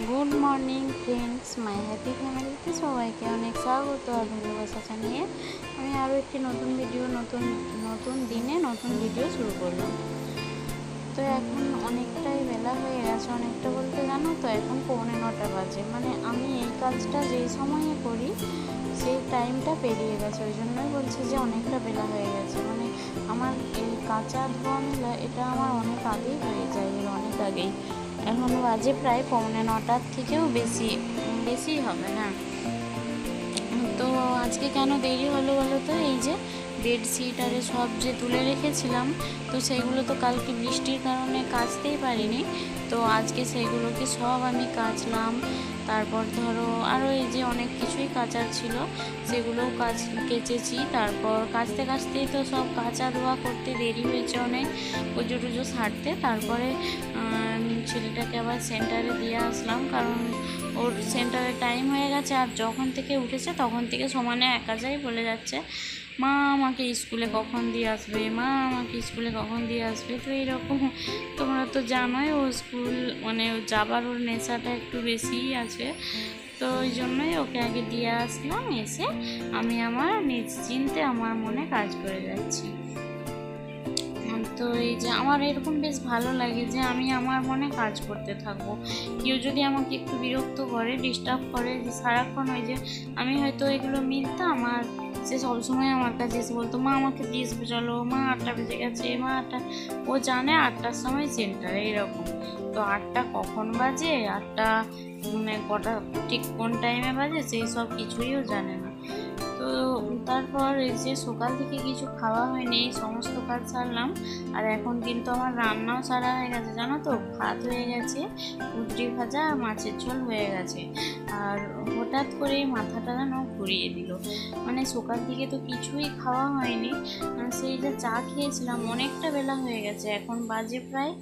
Good morning friends, মাই happy ফ্যামিলিতে সবাইকে অনেক স্বাগত আর ভালোবাসা জানিয়ে আমি আরও একটি নতুন ভিডিও নতুন দিনে নতুন ভিডিও শুরু করলাম। তো এখন অনেকটাই বেলা হয়ে গেছে, অনেকটা বলতে জানো তো এখন 9:45 বাজে। মানে আমি এই কাজটা যেই সময়ে করি সেই টাইমটা পেরিয়ে গেছে, ওই জন্যই বলছি যে অনেকটা বেলা হয়ে গেছে। মানে আমার এই কাঁচা ধোয়া মেলা এটা আমার অনেক আগেই হয়ে যায়, এর অনেক আগেই। এখন বাজে প্রায় 9:45 থেকেও বেশি হবে না। তো আজকে কেন দেরি হলো বলো তো, এই যে বেডশিট আর সব যে তুলে রেখেছিলাম, তো সেগুলো তো কালকে বৃষ্টির কারণে কাচতেই পারিনি। তো আজকে সেগুলোকে সব আমি কাচলাম। তারপর ধরো আরও এই যে অনেক কিছুই কাচার ছিল, সেগুলোও কেচেছি। তারপর কাচতেই তো সব কাচা ধোয়া করতে দেরি হয়েছে অনেক, পুজো টুজো সারতে। তারপরে ছেলেটাকে আবার সেন্টারে দিয়ে আসলাম, কারণ ওর সেন্টারে টাইম হয়ে গেছে। আর যখন থেকে উঠেছে তখন থেকে সমানে একাই বলে যাচ্ছে, মা আমাকে স্কুলে কখন দিয়ে আসবে, মা আমাকে স্কুলে কখন দিয়ে আসবে। তো এইরকম তোমরা তো জানোই, ও স্কুল মানে যাবার ওর নেশাটা একটু বেশিই আছে। তো ওই জন্যই ওকে আগে দিয়ে আসলাম, এসে আমি আমার নিশ্চিন্তে আমার মনে কাজ করে যাচ্ছি। তো এই যে আমার এরকম বেশ ভালো লাগে যে আমি আমার মনে কাজ করতে থাকবো। কেউ যদি আমাকে একটু বিরক্ত করে, ডিস্টার্ব করে, যে সারাক্ষণ ওই যে আমি হয়তো এগুলো মিলতাম, আর সে সবসময় আমার কাছে এসে বলতো, মা আমাকে 10 বোঝালো, মা 8টা বেজে গেছে, মা 8টা। ও জানে 8টার সময় সেন্টারে, এরকম। তো 8টা কখন বাজে, 8টা মানে কটা ঠিক কোন টাইমে বাজে, সেই সব কিছুই ও জানে না। তো তারপর এই যে সকাল থেকে কিছু খাওয়া হয়নি, সমস্ত কাজ সারলাম। আর এখন কিন্তু আমার রান্নাও সারা হয়ে গেছে, জানো তো। ভাত হয়ে গেছে, কুঁদরি ভাজা আর মাছের ঝোল হয়ে গেছে। আর হঠাৎ করেই মাথাটা যেন ঘুরিয়ে দিল। মানে সকাল থেকে তো কিছুই খাওয়া হয়নি, সেই যে চা খেয়েছিলাম, অনেকটা বেলা হয়ে গেছে। এখন বাজে প্রায়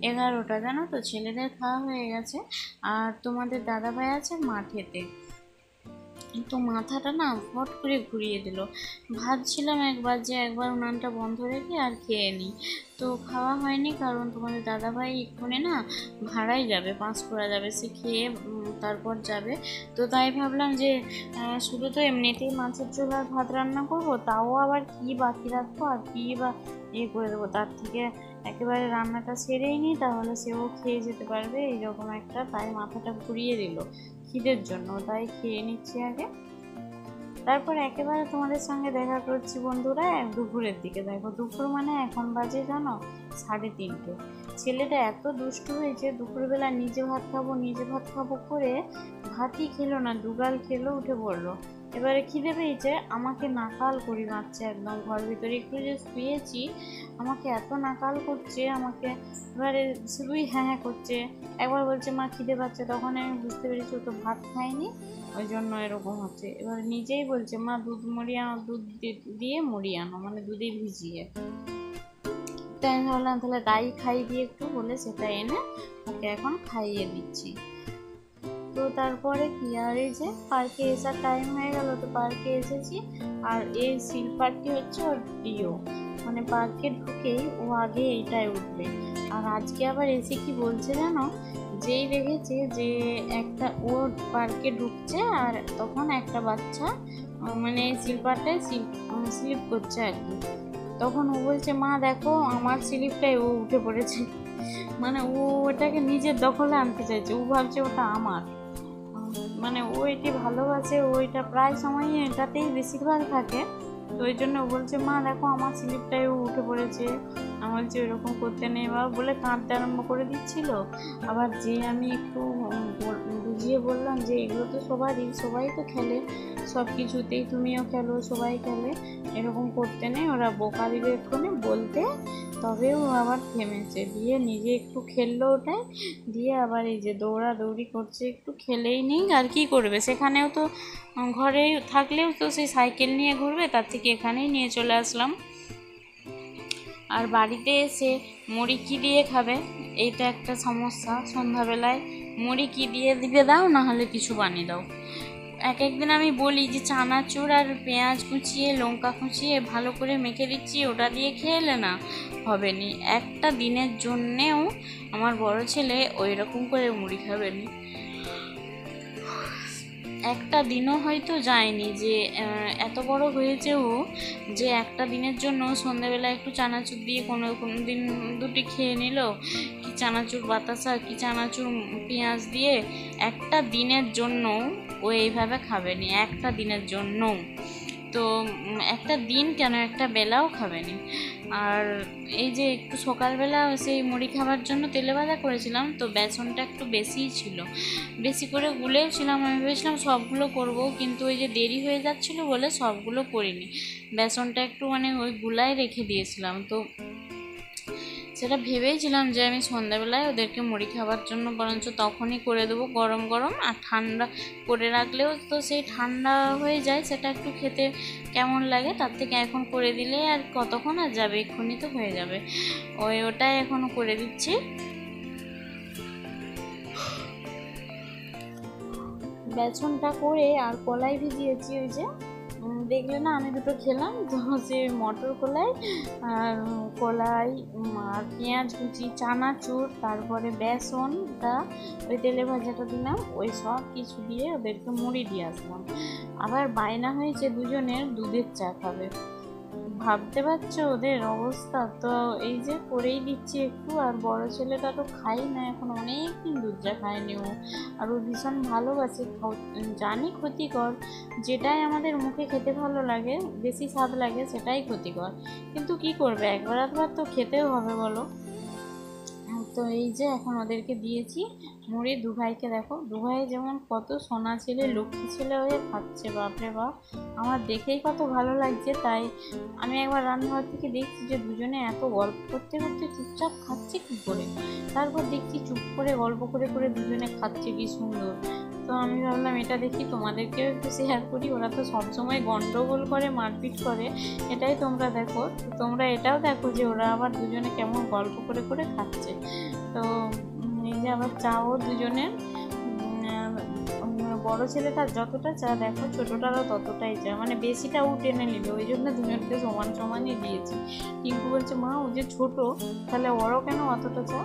11টা, জানো তো। ছেলেদের খাওয়া হয়ে গেছে, আর তোমাদের দাদাভাই আছে মাঠেতে। তো মাথাটা না ফট করে ঘুরিয়ে দিল। ভাবছিলাম একবার উনানটা বন্ধ রেখে আর খেয়ে নিই, তো খাওয়া হয়নি। কারণ তোমাদের দাদাভাই এক্ষুনি না ভাড়াই যাবে, পাঁশকুড়া যাবে, সে খেয়ে তারপর যাবে। তো তাই ভাবলাম যে শুধু তো এমনিতেই মাছের ঝোল আর ভাত রান্না করব, তাও আবার কি বাকি রাখবো আর কি বা করে দেবো। তার থেকে একেবারে রান্নাটা সেরেই নিই, তাহলে সেও খেয়ে যেতে পারবে, এইরকম একটা। তাই মাথাটা ঘুরিয়ে দিল খিদের জন্য, তাই খেয়ে নিচ্ছি আগে। তারপর একেবারে তোমাদের সঙ্গে দেখা করছি বন্ধুরা দুপুরের দিকে। দেখো দুপুর মানে এখন বাজে জানো 3:30। ছেলেটা এত দুষ্টু হয়েছে, দুপুরবেলা নিজে ভাত খাবো করে ভাতই খেলো না, দুগাল খেলো, উঠে পড়লো। এবারে খিদে পেয়েছে, আমাকে নাকাল করি মারছে একদম। ঘর ভিতরে একটু যে শুয়েছি, আমাকে এত নাকাল করছে আমাকে। এবারে শুধুই হ্যাঁ হ্যাঁ করছে। একবার বলছে মা খিদে পাচ্ছে, তখন আমি বুঝতে পেরেছি ও তো ভাত খায়নি, ওই জন্য এরকম হচ্ছে। এবার নিজেই বলছে মা দুধ দিয়ে মুড়ি আনো, মানে দুধে ভিজিয়ে। তাই আমি ভাবলাম তাহলে তাই খাই দিয়ে একটু, বলে সেটা এনে ওকে এখন খাইয়ে দিচ্ছি। তো তারপরে কি, আর এই যে পার্কে এসার টাইম হয়ে গেল, তো পার্কে এসেছি। আর এই স্লিপারটি হচ্ছে ওর প্রিয়, মানে পার্কে ঢুকেই ও আগে এইটাই উঠবে। আর আজকে আবার এসে কি বলছে জানো, যেই দেখেছে যে একটা ওর পার্কে ঢুকছে, আর তখন একটা বাচ্চা মানে স্লিপারটায় স্লিপ করছে আর কি। তখন ও বলছে মা দেখো আমার স্লিপটাই ও উঠে পড়েছে। মানে ও ওটাকে নিজের দখলে আনতে চাইছে, ও ভাবছে ওটা আমার। মানে ও এটি ভালোবাসে, ও এটা প্রায় সময়ই এটাতেই বেশিরভাগ থাকে। তো ওই জন্য ও বলছে মা দেখো আমার স্লিপটাই ও উঠে পড়েছে। আমার যে ওরকম করতে নেই বা বলে কাঁদতে আরম্ভ করে দিচ্ছিল। আবার যে আমি একটু বুঝিয়ে বললাম যে এগুলো তো সবাই তো খেলে, সব কিছুতেই তুমিও খেলো, সবাই খেলে, এরকম করতে নেই, ওরা বোকা দিবে এক্ষুনি বলতে। তবেও আবার থেমেছে, দিয়ে নিজে একটু খেললো ওটাই, দিয়ে আবার এই যে দৌড়াদৌড়ি করছে। একটু খেলেই নেই আর কি করবে, সেখানেও তো ঘরে থাকলেও তো সেই সাইকেল নিয়ে ঘুরবে, তার থেকে এখানেই নিয়ে চলে আসলাম। আর বাড়িতে এসে মুড়ি কী দিয়ে খাবে, এইটা একটা সমস্যা। সন্ধ্যাবেলায় মুড়ি কী দিয়ে দিবে দাও, না হলে কিছু বানিয়ে দাও। এক একদিন আমি বলি যে চানাচুর আর পেঁয়াজ কুচিয়ে লঙ্কা কুচিয়ে ভালো করে মেখে দিচ্ছি, ওটা দিয়ে খেলে না হবে নি। একটা দিনের জন্যেও আমার বড় ছেলে ওই রকম করে মুড়ি খাবে নি। একটা দিনও হয়তো যায়নি যে এত বড় হয়েছেও যে একটা দিনের জন্য সন্ধ্যাবেলা একটু চানাচুর দিয়ে কোনো দিন দুটি খেয়ে নিল, কি চানাচুর বাতাসা, কি চানাচুর পেঁয়াজ দিয়ে। একটা দিনের জন্য ও এইভাবে খাবেনি, একটা দিনের জন্য। তো একটা দিন কেন, একটা বেলাও খাবেনি। আর এই যে একটু সকালবেলা সেই মুড়ি খাবার জন্য তেলে ভাজা করেছিলাম, তো বেসনটা একটু বেশিই ছিল, বেশি করে গুলেও ছিলাম। আমি ভেবেছিলাম সবগুলো করব, কিন্তু ওই যে দেরি হয়ে যাচ্ছিলো বলে সবগুলো করিনি। বেসনটা একটু মানে ওই গুলায় রেখে দিয়েছিলাম। তো সেটা ভেবেইছিলাম যে আমি সন্ধ্যাবেলায় ওদেরকে মুড়ি খাবার জন্য বরঞ্চ তখনই করে দেবো গরম গরম। আর ঠান্ডা করে রাখলেও তো সেই ঠান্ডা হয়ে যায়, সেটা একটু খেতে কেমন লাগে। তার থেকে এখন করে দিলে আর কতক্ষণ আর যাবে, এক্ষুনি তো হয়ে যাবে। ওটাই এখনও করে দিচ্ছি। বেসনটা করে আর কলাই ভিজিয়েছি, ওই যে দেখলে না আমি দুটো খেলাম, তো সে মটর কলাই আর কলাই আর পেঁয়াজ কুচি, চানাচুর, তারপরে বেসনটা ওই তেলে ভাজাটা দিলাম, ওই সব কিছু দিয়ে ওদেরকে মুড়ি দিয়ে আসলাম। আবার বায়না হয়েছে দুজনের দুধের চা খাবে। ভাবতে পারছো ওদের অবস্থা। তো এই যে করেই দিচ্ছি একটু। আর বড় ছেলেটা তো খাই না এখন, অনেক দিন দুধ চা খায়নি ও। আর ও ভীষণ ভালোবাসে, জানি ক্ষতিকর, যেটাই আমাদের মুখে খেতে ভালো লাগে, বেশি স্বাদ লাগে, সেটাই ক্ষতিকর। কিন্তু কি করবে, একবার আধবার তো খেতেও হবে বলো। তো এই যে এখন ওদেরকে দিয়েছি মুড়ি। দুভাইকে দেখো, দুভাই যেমন কত সোনা ছেলে, লক্ষ্মী ছেলে হয়ে খাচ্ছে, বাপরে বাপ, আমার দেখেই কত ভালো লাগছে। তাই আমি একবার রান্নাঘর থেকে দেখছি যে দুজনে এত গল্প করতে করতে চুপচাপ খাচ্ছে কী করে। তারপর দেখছি চুপ করে গল্প করে করে দুজনে খাচ্ছে, কি সুন্দর। তো আমি ভাবলাম এটা দেখি তোমাদেরকেও একটু শেয়ার করি। ওরা তো সবসময় গন্ডগোল করে, মারপিট করে, এটাই তোমরা দেখো। তোমরা এটাও দেখো যে ওরা আবার দুজনে কেমন গল্প করে করে খাচ্ছে। তো এই যে আবার চাও দুজনের, বড় ছেলেটার যতটা চা দেখো, ছোটোটারও ততটাই চা, মানে বেশিটা ও টেনে নিল, ওই জন্য দুজনকে সমান সমানই দিয়েছি। টিঙ্কু বলছে মা ও যে ছোটো, তাহলে ওরও কেন অতটা চা?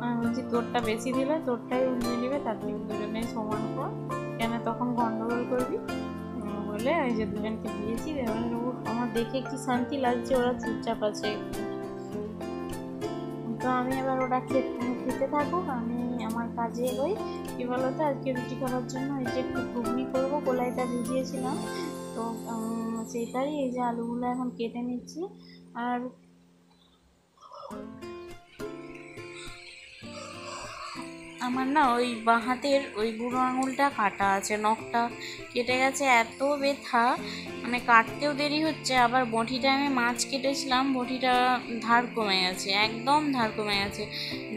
আমি বলছি তোরটা বেশি দিলে তোরটাই উঠিয়ে নেবে, তার থেকে দুজনেই সমান কর, কেন তখন গন্ডগোল করবি বলে ওই যে দুজনকে দিয়েছি। আমার দেখে কি শান্তি লাগছে, ওরা চুপচাপ আছে একটু। তো আমি এবার ওরা খেতে থাকুক, আমি আমার কাজে এগোই। কী বলতো, আজকে রুটি খাবার জন্য এই যে একটু ঘুগনি করবো, কলাইটা ভিজিয়েছিলাম, তো সেইটারই এই যে আলুগুলো এখন কেটে নিচ্ছি। আর আমার না ওই বাঁ হাতের ওই বুড়ো আঙুলটা কাটা আছে, নখটা কেটে গেছে, এত ব্যথা, মানে কাটতেও দেরি হচ্ছে। আবার বঁটিটা আমি মাছ কেটেছিলাম, বঁটিটা ধার কমে গেছে, একদম ধার কমে গেছে,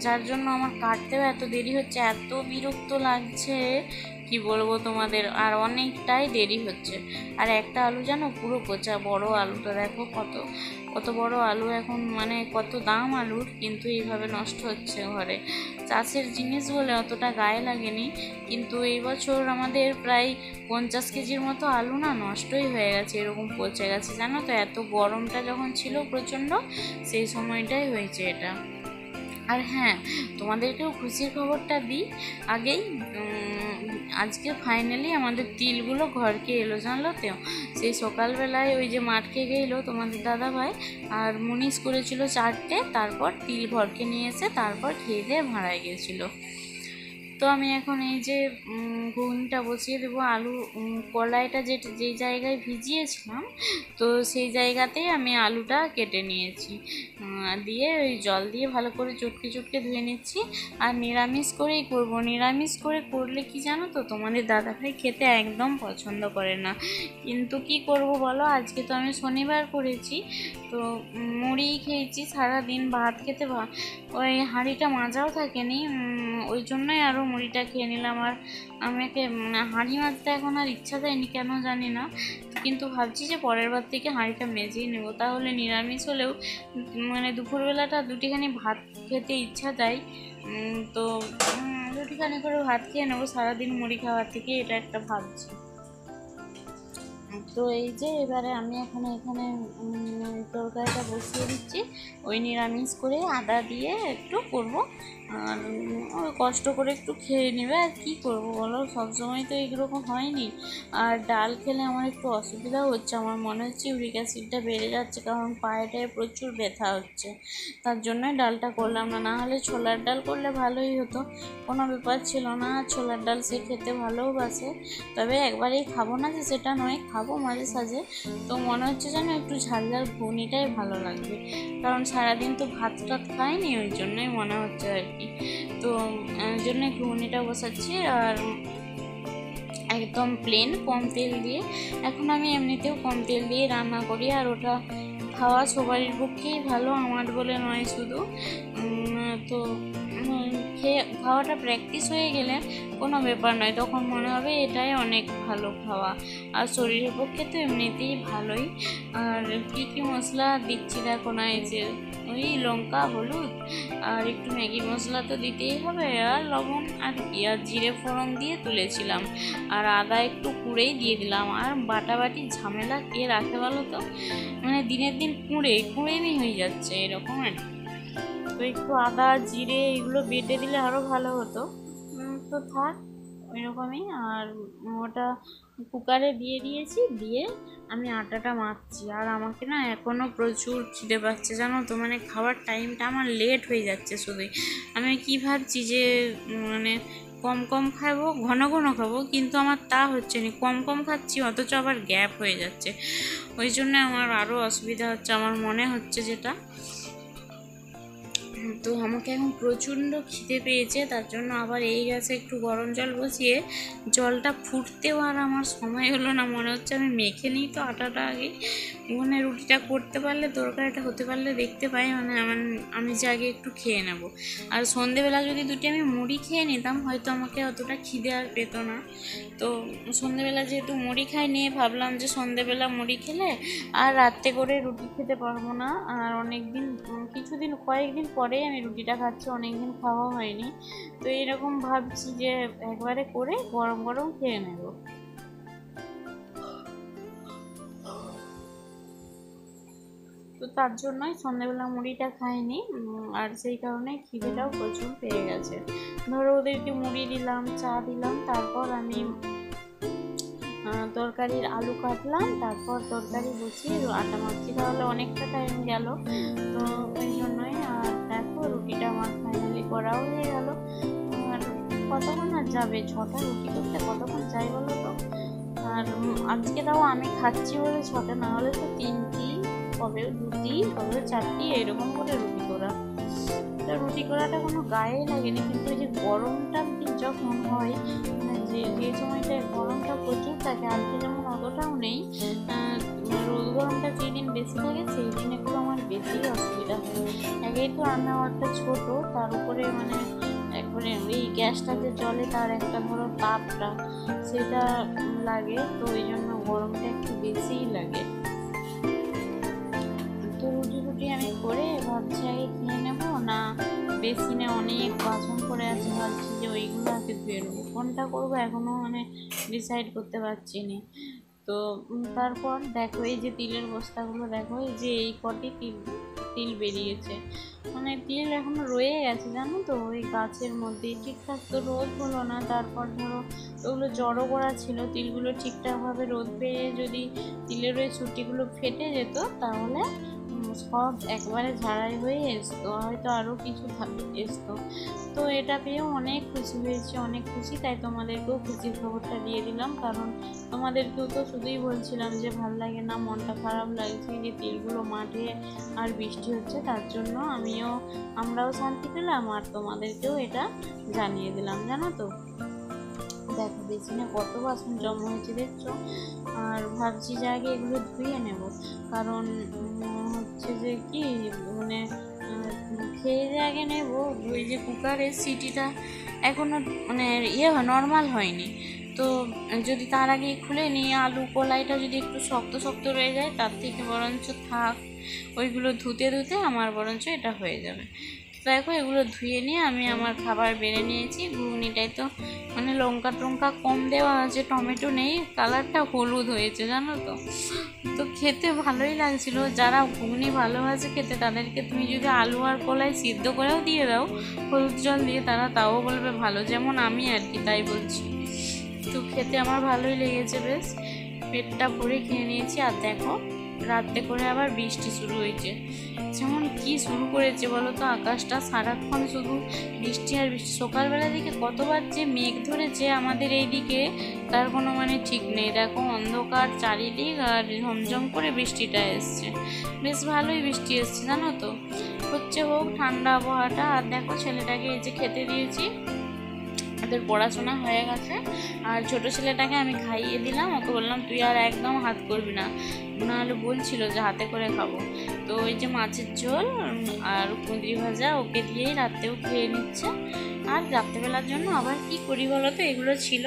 যার জন্য আমার কাটতেও এত দেরি হচ্ছে, এত বিরক্ত লাগছে কি বলবো তোমাদের। আর অনেকটাই দেরি হচ্ছে। আর একটা আলু জানো পুরো পচা, বড় আলুটা দেখো কত কত বড় আলু, এখন মানে কত দাম আলুর, কিন্তু এইভাবে নষ্ট হচ্ছে ঘরে। চাষের জিনিস বলে অতটা গায়ে লাগেনি, কিন্তু এই বছর আমাদের প্রায় 50 কেজির মতো আলু না নষ্টই হয়ে গেছে, এরকম পচে গেছে জানো তো। এত গরমটা যখন ছিল প্রচণ্ড, সেই সময়টাই হয়েছে এটা। আর হ্যাঁ, তোমাদেরকেও খুশির খবরটা দিই আগেই, আজকে ফাইনালি আমাদের তিলগুলো ঘরকে এলো জানলো তো। সেই সকালবেলায় ওই যে মাঠকে গেলো তোমাদের দাদাভাই, আর মুনিশ করেছিল 4টে, তারপর তিল ঘরকে নিয়ে এসে তারপর খেয়ে দিয়ে ভাড়ায় গিয়েছিলো। তো আমি এখন এই যে ঘুগনিটা বসিয়ে দেবো। আলু কলাইটা যেই জায়গায় ভিজিয়েছিলাম, তো সেই জায়গাতেই আমি আলুটা কেটে নিয়েছি, দিয়ে ওই জল দিয়ে ভালো করে চটকে চটকে ধুয়ে নিচ্ছি। আর নিরামিষ করেই করব। নিরামিষ করে করলে কি জানো তো, তোমাদের দাদাভাই খেতে একদম পছন্দ করে না, কিন্তু কি করব বলো, আজকে তো আমি শনিবার করেছি, তো মুড়ি খেয়েছি সারাদিন, ভাত খেতে ওই হাঁড়িটা মাজাও থাকেনি, ওই জন্যই আরও মুড়িটা খেয়ে নিলাম। আর আমাকে হাঁড়ি মাজতে এখন আর ইচ্ছা যায়নি, কেন জানি না, কিন্তু ভাবছি যে পরের বার থেকে হাঁড়িটা মেজেই নেবো, তাহলে নিরামিষ হলেও মানে দুপুরবেলাটা দুটিখানি ভাত খেতে ইচ্ছা যায়। তো দুটিখানি করে ভাত খেয়ে নেবো সারাদিন মুড়ি খাওয়ার থেকে, এটা একটা ভাবছি। তো এই যে এবারে আমি এখানে তরকারিটা বসিয়ে দিচ্ছি, ওই নিরামিষ করে আদা দিয়ে একটু করব, আর ওই কষ্ট করে একটু খেয়ে নেবে। আর কী করবো বলো, সবসময় তো এইরকম হয়নি। আর ডাল খেলে আমার একটু অসুবিধা হচ্ছে, আমার মনে হচ্ছে ইউরিক অ্যাসিডটা বেড়ে যাচ্ছে, কারণ পায়েটায় প্রচুর ব্যথা হচ্ছে, তার জন্যই ডালটা করলাম না। নাহলে ছোলার ডাল করলে ভালোই হতো, কোনো ব্যাপার ছিল না। ছোলার ডাল সে খেতে ভালোবাসে, তবে একবারেই খাবো না যে সেটা নয়, খাবো মাঝে সাঝে। তো মনে হচ্ছে যেন একটু ঝাল ঝাল ঘুগনিটাই ভালো লাগবে, কারণ সারাদিন তো ভাত টাত খাইনি, ওই জন্যই মনে হচ্ছে আর কি। তো ওই জন্যই ঘুগনিটা বসাচ্ছি, আর একদম প্লেন কম তেল দিয়ে। এখন আমি এমনিতেও কম তেল দিয়ে রান্না করি, আর ওটা খাওয়া সবারই পক্ষেই ভালো, আমার বলে নয় শুধু। তো খাওয়াটা প্র্যাকটিস হয়ে গেলে কোনো ব্যাপার নয়, তখন মনে হবে এটাই অনেক ভালো খাওয়া, আর শরীরের পক্ষে তো এমনিতেই ভালোই। আর কী কী মশলা দিচ্ছি দেখো না, এই যে ওই লঙ্কা, হলুদ, আর একটু ম্যাগি মশলা তো দিতেই হবে, আর লবণ, আর কি, আর জিরে ফোড়ন দিয়ে তুলেছিলাম, আর আদা একটু কুড়েই দিয়ে দিলাম। আর বাটাবাটির ঝামেলা কে রাখে বলো তো, মানে দিনের দিন কুঁড়েমি হয়ে যাচ্ছে এরকম আর কি। তো একটু আদা জিরে এগুলো বেটে দিলে আরও ভালো হতো, তো থাক ওই রকমই। আর ওটা কুকারে দিয়ে দিয়েছি, দিয়ে আমি আটাটা মাখছি। আর আমাকে না এখনও প্রচুর খিদে পাচ্ছে জানো তো, মানে খাওয়ার টাইমটা আমার লেট হয়ে যাচ্ছে শুধুই। আমি কি ভাবছি যে মানে কম কম খাবো, ঘন ঘন খাবো, কিন্তু আমার তা হচ্ছে না, কম কম খাচ্ছি অথচ আবার গ্যাপ হয়ে যাচ্ছে, ওই জন্য আমার আরও অসুবিধা হচ্ছে আমার মনে হচ্ছে যেটা। তো আমাকে এখন প্রচণ্ড খিদে পেয়েছে, তার জন্য আবার এই গ্যাসে একটু গরম জল বসিয়ে, জলটা ফুটতেও আর আমার সময় হলো না, মনে হচ্ছে আমি মেখে নিই তো আটাটা আগে, মানে রুটিটা করতে পারলে, তরকারিটা হতে পারলে দেখতে পাই, মানে আমি যে আগে একটু খেয়ে নেব। আর সন্ধেবেলা যদি দুটি আমি মুড়ি খেয়ে নিতাম, হয়তো আমাকে অতটা খিদে আর পেতো না। তো সন্ধেবেলা যেহেতু মুড়ি খাই, নিয়ে ভাবলাম যে সন্ধেবেলা মুড়ি খেলে আর রাত্রে করে রুটি খেতে পারবো না। আর কয়েকদিন পরেই আমি রুটিটা খাচ্ছি, অনেকদিন খাওয়া হয়নি। তো এরকম ভাবছি যে একবারে করে গরম গরম খেয়ে নেব। তো তার জন্যই সন্ধ্যেবেলা মুড়িটা খাইনি, আর সেই কারণে খিদেটাও প্রচুর পেয়ে গেছে। ধরো ওদেরকে মুড়ি দিলাম, চা দিলাম, তারপর আমি তরকারির আলু কাটলাম, তারপর তরকারি বসিয়ে আটা মাখছি, তাহলে অনেকটা টাইম গেল। তো ওই জন্যই। আর দেখো রুটিটা আমার ফাইনালি করাও হয়ে গেল। আর কতক্ষণ আর যাবে, 6টা রুটি করতে কতক্ষণ যাই বলো তো। আর আজকে তাও আমি খাচ্ছি বলে 6টা, না হলে তো 3টি, কবে 2টি, কবে 4টি, এরকম করে রুটি করা। রুটি করাটা কোনো গায়ে লাগেনি, কিন্তু এই যে গরমটা যখন হয়, মানে যে সময়টায় গরমটা প্রচুর থাকে, আজকে যেমন অতটাও নেই, রোদ গরমটা যেদিন বেশি থাকে সেই দিন একটু আমার বেশি অসুবিধা হয়। একেই তো রান্নাঘরটা ছোট, তার উপরে মানে একবারে ওই গ্যাসটাতে জলে তার একটা ধরো তাপটা সেটা লাগে, তো ওই জন্য গরমটা একটু বেশিই লাগে। তো রুটি আমি করে ভাবছি আগে খেয়ে নেবো, না বেসিনে অনেক বাসন পড়ে আছে, ভাবছি যে ওইগুলো আগে ধুয়ে নেবো, কোনটা করবো এখনও মানে ডিসাইড করতে পারছি না। তো তারপর দেখো এই যে তিলের বস্তাগুলো, দেখো এই যে এই কটি তিল বেরিয়েছে, মানে তিল এখনো রয়ে গেছে জানো তো ওই গাছের মধ্যে, ঠিকঠাক তো রোদ হলো না। তারপর ধরো ওগুলো জড়ো করা ছিল, তিলগুলো ঠিকঠাকভাবে রোদ পেয়ে যদি তিলের ওই ছুটিগুলো ফেটে যেত, তাহলে সব একবারে ঝাড়াই হয়ে আসতো, হয়তো আরও কিছু আসতো। তো এটা পেয়েও অনেক খুশি হয়েছি, অনেক খুশি, তাই তোমাদেরকেও খুশির খবরটা দিয়ে দিলাম। কারণ তোমাদেরকেও তো শুধুই বলছিলাম যে ভালো লাগে না, মনটা খারাপ লাগছে যে তিলগুলো মাঠে আর বৃষ্টি হচ্ছে, তার জন্য আমরাও শান্তি পেলাম, আর তোমাদেরকেও এটা জানিয়ে দিলাম জানো তো। দেখো বেসিনে কত বাসন জমা হয়েছে দেখছো। আর ভাবছি যে আগে এগুলো ধুয়ে নেব, কারণ হচ্ছে যে কি মানে খেয়ে যে আগে নেব, ওই যে কুকারের সিটিটা এখনও মানে নর্মাল হয়নি। তো যদি তার আগে খুলে নিয়ে আলু কলাইটা যদি একটু শক্ত শক্ত রয়ে যায়, তার থেকে বরঞ্চ থাক, ওইগুলো ধুতে ধুতে আমার বরঞ্চ এটা হয়ে যাবে। দেখো এগুলো ধুয়ে নিয়ে আমি আমার খাবার বেড়ে নিয়েছি। ঘুগনিটাই তো মানে লঙ্কা টঙ্কা কম দেওয়া আছে, টমেটো নেই, কালারটা হলুদ হয়েছে জানো তো। তো খেতে ভালোই লাগছিল। যারা ঘুগনি ভালোবাসে খেতে তাদেরকে তুমি যদি আলু আর কলাই সিদ্ধ করেও দিয়ে দাও হলুদ জল দিয়ে, তারা তাও বলবে ভালো, যেমন আমি আর কি, তাই বলছি। তো খেতে আমার ভালোই লেগেছে, বেশ পেটটা ভরে খেয়ে নিয়েছি। আর দেখো রাত্রে করে আবার বৃষ্টি শুরু হয়েছে। যেমন কি শুরু করেছে বলো তো, আকাশটা সারাক্ষণ শুধু বৃষ্টি আর বৃষ্টি। সকালবেলা দিকে কতবার যে মেঘ ধরেছে আমাদের এই দিকে তার কোনো মানে ঠিক নেই। দেখো অন্ধকার চারিদিক আর ঝমঝম করে বৃষ্টিটা এসছে, বেশ ভালোই বৃষ্টি এসছে জানো তো। হচ্ছে হোক ঠান্ডা আবহাওয়াটা। আর দেখো ছেলেটাকে এই যে খেতে দিয়েছি, ওদের পড়াশোনা হয়ে গেছে। আর ছোটো ছেলেটাকে আমি খাইয়ে দিলাম, ওকে বললাম তুই আর একদম হাত করবি না, নাহলে বলছিল যে হাতে করে খাবো। তো ওই যে মাছের ঝোল আর কুঁদরি ভাজা ওকে দিয়েই রাত্রেও খেয়ে নিচ্ছে। আর রাত্রেবেলার জন্য আবার কি করি বলো তো, এগুলো ছিল।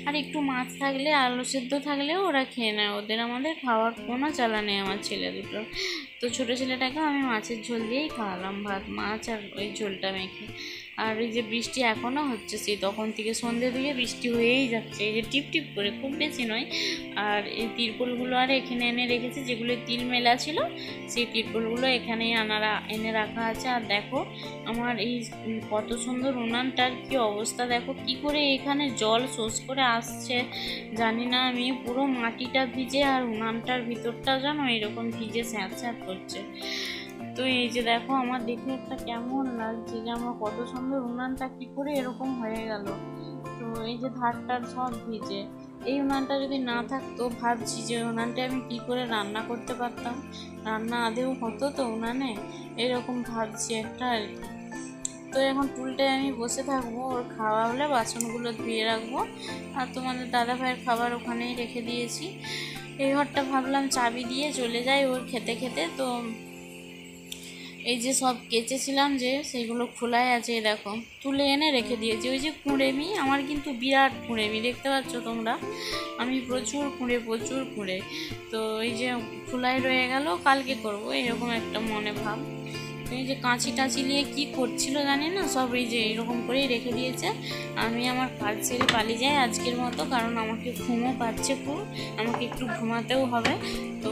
আর একটু মাছ থাকলে আলু সেদ্ধ থাকলেও ওরা খেয়ে নেয়, ওদের আমাদের খাওয়ার কোনো চালা নেই আমার ছেলে দুটো। তো ছোটো ছেলেটাকে আমি মাছের ঝোল দিয়েই খাওয়ালাম, ভাত মাছ আর ওই ঝোলটা মেখে। আর এই যে বৃষ্টি এখনও হচ্ছে, সেই তখন থেকে সন্ধ্যে থেকে বৃষ্টি হয়েই যাচ্ছে, এই যে টিপ টিপ করে, খুব বেশি নয়। আর এই তিরপলগুলো আর এখানে এনে রেখেছি, যেগুলো তিল মেলা ছিল সেই তিরপলগুলো এখানেই এনে রাখা আছে। আর দেখো আমার এই কত সুন্দর উনানটার কি অবস্থা, দেখো কি করে এখানে জল শোষ করে আসছে জানি না আমি। পুরো মাটিটা ভিজে আর উনানটার ভিতরটা যেন এরকম ভিজে স্যাঁত স্যাঁত করছে। তো এই যে দেখো আমার দেখে একটা কেমন লাগছে যে আমার কত সুন্দর উনানটা কি করে এরকম হয়ে গেল। তো এই যে ধারটার সব ভিজে, এই উনানটা যদি না থাকতো ভাবছি যে উনানটা আমি কি করে রান্না করতে পারতাম, রান্না আদেও হতো তো উনানে, এরকম ভাবছি একটা আর কি। তো এখন টুলটায় আমি বসে থাকবো, ওর খাওয়া হলে বাসনগুলো ধুয়ে রাখবো। আর তোমাদের দাদা ভাইয়ের খাবার ওখানেই রেখে দিয়েছি। এই ঘরটা ভাবলাম চাবি দিয়ে চলে যাই ওর খেতে খেতে। তো এই যে সব কেচেছিলাম যে সেগুলো খোলাই আছে, দেখো তুলে এনে রেখে দিয়েছি। ওই যে কুঁড়েমি, আমার কিন্তু বিরাট কুঁড়েমি, দেখতে পাচ্ছ তোমরা, আমি প্রচুর কুঁড়ে। তো এই যে খোলাই রয়ে গেল, কালকে করব এরকম একটা মনে ভাব। এই যে কাঁচি টাঁচি নিয়ে কী করছিল জানি না, সব এই যে এরকম করেই রেখে দিয়েছে। আমি আমার কাজ ছেড়ে পালিয়ে যাই আজকের মতো, কারণ আমাকে ঘুমও পাচ্ছে খুব, আমাকে একটু ঘুমাতেও হবে। তো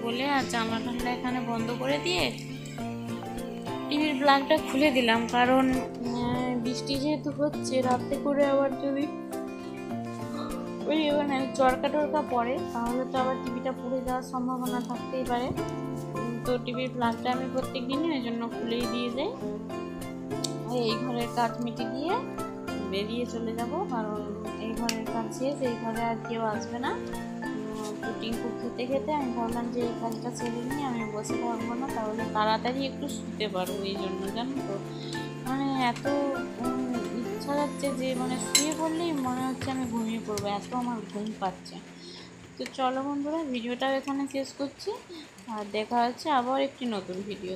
বলে আর জানলা এখানে বন্ধ করে দিয়ে টিভির প্লাগটা খুলে দিলাম, কারণ বৃষ্টি যেহেতু হচ্ছে রাতে করে আবার যদি ওই মানে চরকা টরকা পড়ে তাহলে তো আবার টিভিটা পুড়ে যাওয়ার সম্ভাবনা থাকতেই পারে। তো টিভির প্লাগটা আমি প্রত্যেক দিনই ওই জন্য খুলেই দিয়ে যাই। এই ঘরের কাজ মিটি দিয়ে বেরিয়ে চলে যাব, কারণ এই ঘরের কাজ শেষ, এই ঘরে আর কেউ আসবে না। তো টিঙ্কু খেতে খেতে আমি ভাবলাম যে এই কাজটা ছেড়ে নিয়ে আমি বসে থাকবো না, তাহলে তাড়াতাড়ি একটু শুতে পারবো। এই জন্য জানো তো মানে এত ইচ্ছা যাচ্ছে যে মানে শুয়ে পড়লেই মনে হচ্ছে আমি ঘুমিয়ে পড়বো, এত আমার ঘুম পাচ্ছে। তো চলো বন্ধুরা ভিডিওটাও এখানে শেষ করছি, আর দেখা হচ্ছে আবার একটি নতুন ভিডিও।